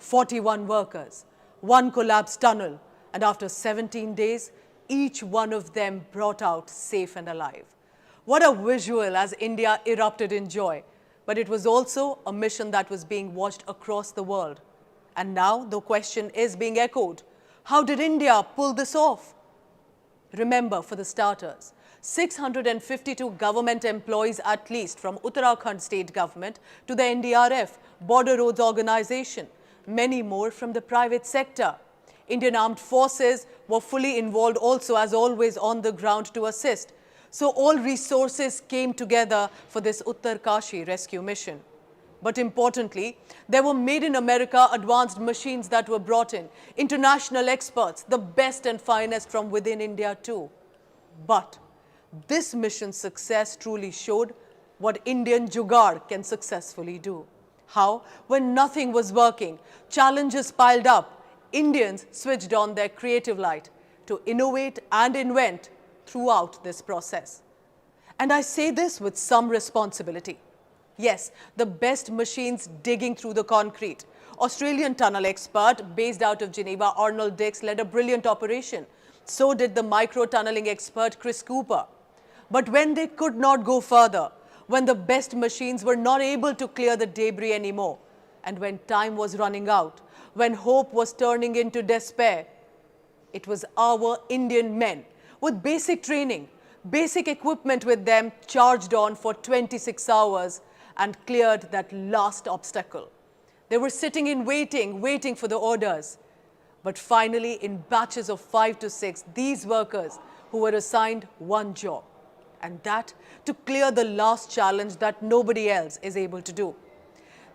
41 workers, one collapsed tunnel, and after 17 days, each one of them brought out safe and alive. What a visual as India erupted in joy. But it was also a mission that was being watched across the world. And now the question is being echoed. How did India pull this off? Remember, for the starters, 652 government employees at least from Uttarakhand state government to the NDRF, Border Roads Organization, many more from the private sector. Indian Armed Forces were fully involved also as always on the ground to assist. So all resources came together for this Uttarkashi rescue mission. But importantly, there were made in America advanced machines that were brought in, international experts, the best and finest from within India too. But this mission's success truly showed what Indian jugad can successfully do. How, when nothing was working, challenges piled up, Indians switched on their creative light to innovate and invent throughout this process. And I say this with some responsibility. Yes, the best machines digging through the concrete. Australian tunnel expert based out of Geneva, Arnold Dix, led a brilliant operation. So did the micro-tunneling expert Chris Cooper. But when they could not go further, when the best machines were not able to clear the debris anymore, and when time was running out, when hope was turning into despair, it was our Indian men with basic training, basic equipment with them, charged on for 26 hours and cleared that last obstacle. They were sitting in waiting for the orders. But finally, in batches of 5 to 6, these workers who were assigned one job, and that to clear the last challenge that nobody else is able to do.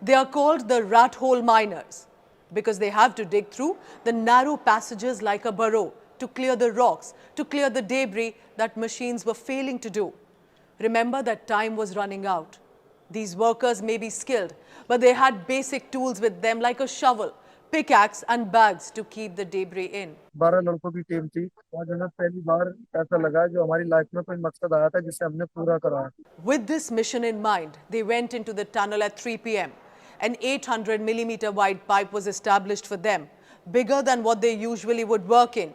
They are called the rat hole miners because they have to dig through the narrow passages like a burrow to clear the rocks, to clear the debris that machines were failing to do. Remember that time was running out. These workers may be skilled, but they had basic tools with them like a shovel, pickaxe and bags to keep the debris in. 12 लड़कों की team थी और हमें पहली बार ऐसा लगा जो हमारी लाइफ में कोई मकसद आया था जिसे हमने पूरा करा. With this mission in mind, they went into the tunnel at 3 p.m. An 800mm wide pipe was established for them, bigger than what they usually would work in.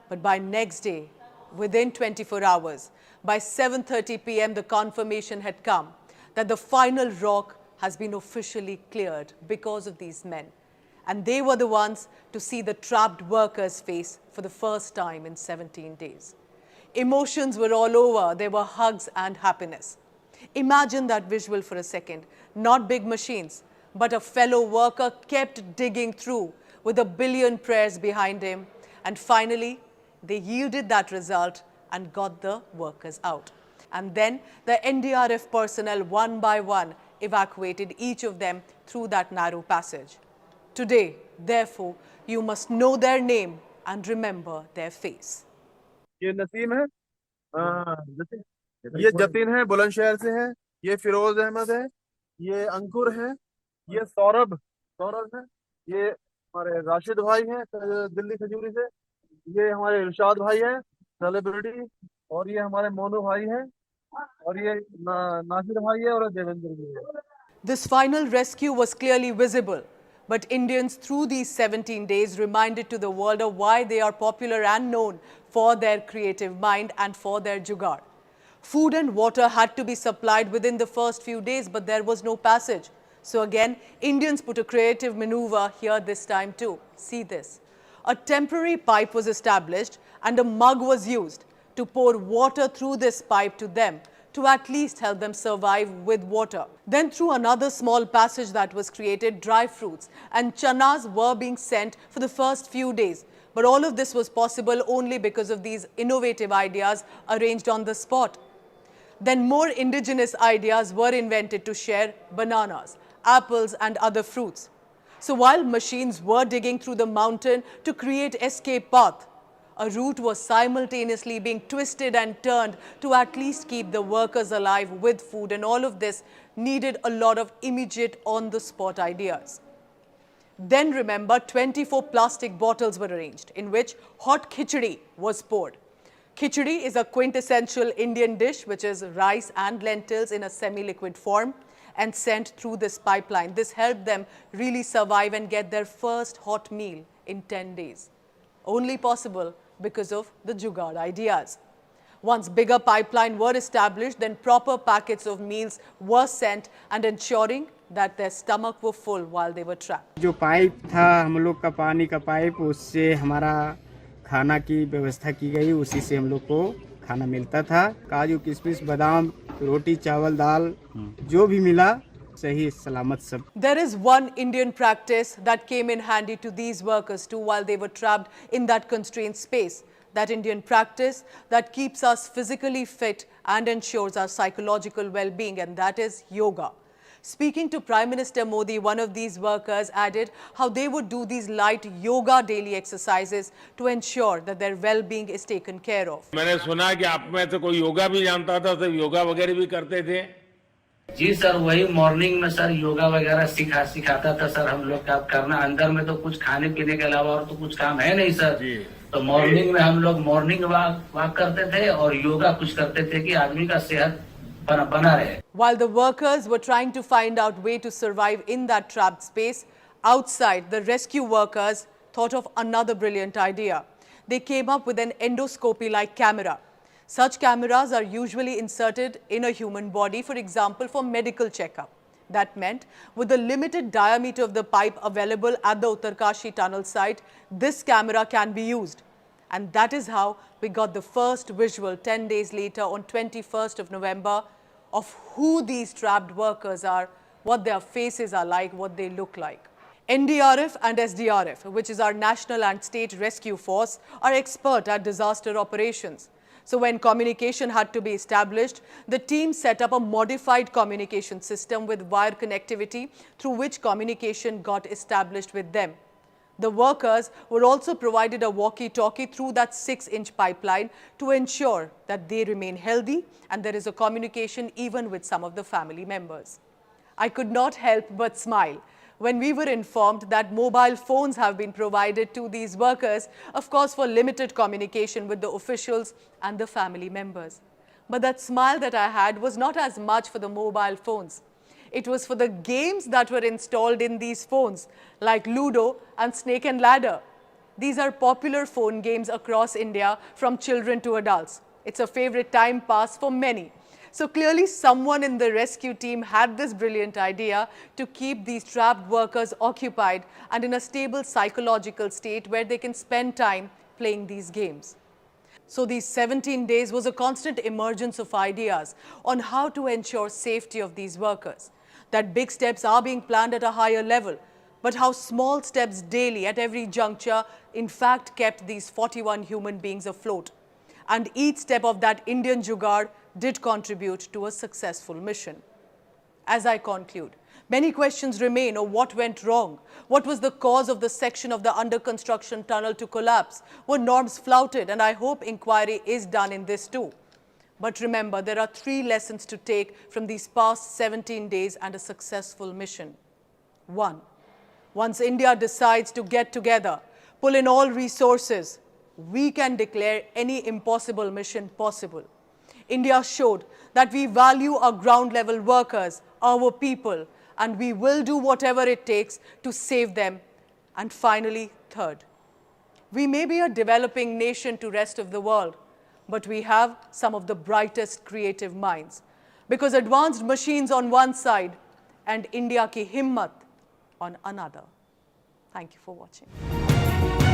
But by next day, within 24 hours, by 7:30 p.m., the confirmation had come that the final rock has been officially cleared because of these men. And they were the ones to see the trapped workers' face for the first time in 17 days. Emotions were all over. There were hugs and happiness. Imagine that visual for a second. Not big machines, but a fellow worker kept digging through with a billion prayers behind him. And finally, they yielded that result and got the workers out. And then the NDRF personnel one by one evacuated each of them through that narrow passage. Today, therefore, you must know their name and remember their face. ये नसीम है, ये जतिन है, बुलंदशहर से है, ये फिरोज अहमद है, ये अंकुर है, ये सौरभ है, ये हमारे राशिद भाई हैं दिल्ली खजूरी से, ये हमारे इरशाद भाई हैं सेलिब्रिटी, और ये हमारे मोनू भाई हैं, और ये नासिर भाई है और देवेंद्र भी है. This final rescue was clearly visible, but Indians through these 17 days reminded to the world of why they are popular and known for their creative mind and for their jugad. Food and water had to be supplied within the first few days, but there was no passage. So again, Indians put a creative maneuver here this time too. See this. A temporary pipe was established and a mug was used to pour water through this pipe to them to at least help them survive with water. Then through another small passage that was created, dry fruits and chanas were being sent for the first few days. But all of this was possible only because of these innovative ideas arranged on the spot. Then more indigenous ideas were invented to share bananas, apples and other fruits. So while machines were digging through the mountain to create escape path, a route was simultaneously being twisted and turned to at least keep the workers alive with food, and all of this needed a lot of immediate on-the-spot ideas. Then remember, 24 plastic bottles were arranged in which hot khichdi was poured. Khichdi is a quintessential Indian dish which is rice and lentils in a semi-liquid form, and sent through this pipeline. This helped them really survive and get their first hot meal in 10 days. Only possible because of the jugad ideas. Once bigger pipeline were established, then proper packets of meals were sent and ensuring that their stomach were full while they were trapped. जो pipe था हम लोग का पानी का pipe, उससे हमारा खाना की व्यवस्था की गई, उसी से हम लोग को खाना मिलता था। काजू किशमिश बादाम रोटी चावल दाल जो भी मिला सही सलामत सब। There is one Indian practice that came in handy to these workers too while they were trapped in that constrained space. That Indian practice that keeps us physically fit and ensures our psychological well-being, and that is yoga. Speaking to Prime Minister Modi, one of these workers added how they would do these light yoga daily exercises to ensure that their well-being is taken care of. मैंने सुना कि आप में से कोई योगा भी जानता था, तो योगा वगैरह भी करते थे। जी सर, वही मॉर्निंग में सर योगा वगैरह सिखाता था सर हम लोग का करना। अंदर में तो कुछ खाने पीने के अलावा और तो कुछ काम है नहीं सर जी। तो मॉर्निंग में हम लोग मॉर्निंग वॉक करते थे और योगा कुछ करते थे कि आदमी का सेहत बना रहे। While the workers were trying to find out way to survive in that trapped space, outside the rescue workers thought of another brilliant idea. They came up with an endoscopy-like camera. Such cameras are usually inserted in a human body, for example, for medical checkup. That meant, with the limited diameter of the pipe available at the Uttarkashi tunnel site, this camera can be used. And that is how we got the first visual 10 days later on 21st of November of who these trapped workers are, what their faces are like, what they look like. NDRF and SDRF, which is our National and State Rescue Force, are expert at disaster operations. So when communication had to be established, the team set up a modified communication system with wire connectivity through which communication got established with them. The workers were also provided a walkie-talkie through that 6-inch pipeline to ensure that they remain healthy and there is a communication even with some of the family members. I could not help but smile when we were informed that mobile phones have been provided to these workers, of course for limited communication with the officials and the family members. But that smile that I had was not as much for the mobile phones. It was for the games that were installed in these phones, like Ludo and Snake and Ladder. These are popular phone games across India from children to adults. It's a favorite time pass for many. So clearly someone in the rescue team had this brilliant idea to keep these trapped workers occupied and in a stable psychological state where they can spend time playing these games. So these 17 days was a constant emergence of ideas on how to ensure safety of these workers. That big steps are being planned at a higher level, but how small steps daily at every juncture in fact kept these 41 human beings afloat. And each step of that Indian jugad did contribute to a successful mission. As I conclude, many questions remain of what went wrong. What was the cause of the section of the under construction tunnel to collapse? Were norms flouted? And I hope inquiry is done in this too. But remember, there are 3 lessons to take from these past 17 days and a successful mission. 1. Once India decides to get together, pull in all resources, we can declare any impossible mission possible. India showed that we value our ground level workers, our people, and we will do whatever it takes to save them. And finally, 3rd, we may be a developing nation to rest of the world, but we have some of the brightest creative minds. Because advanced machines on one side and India ki himmat on another. Thank you for watching.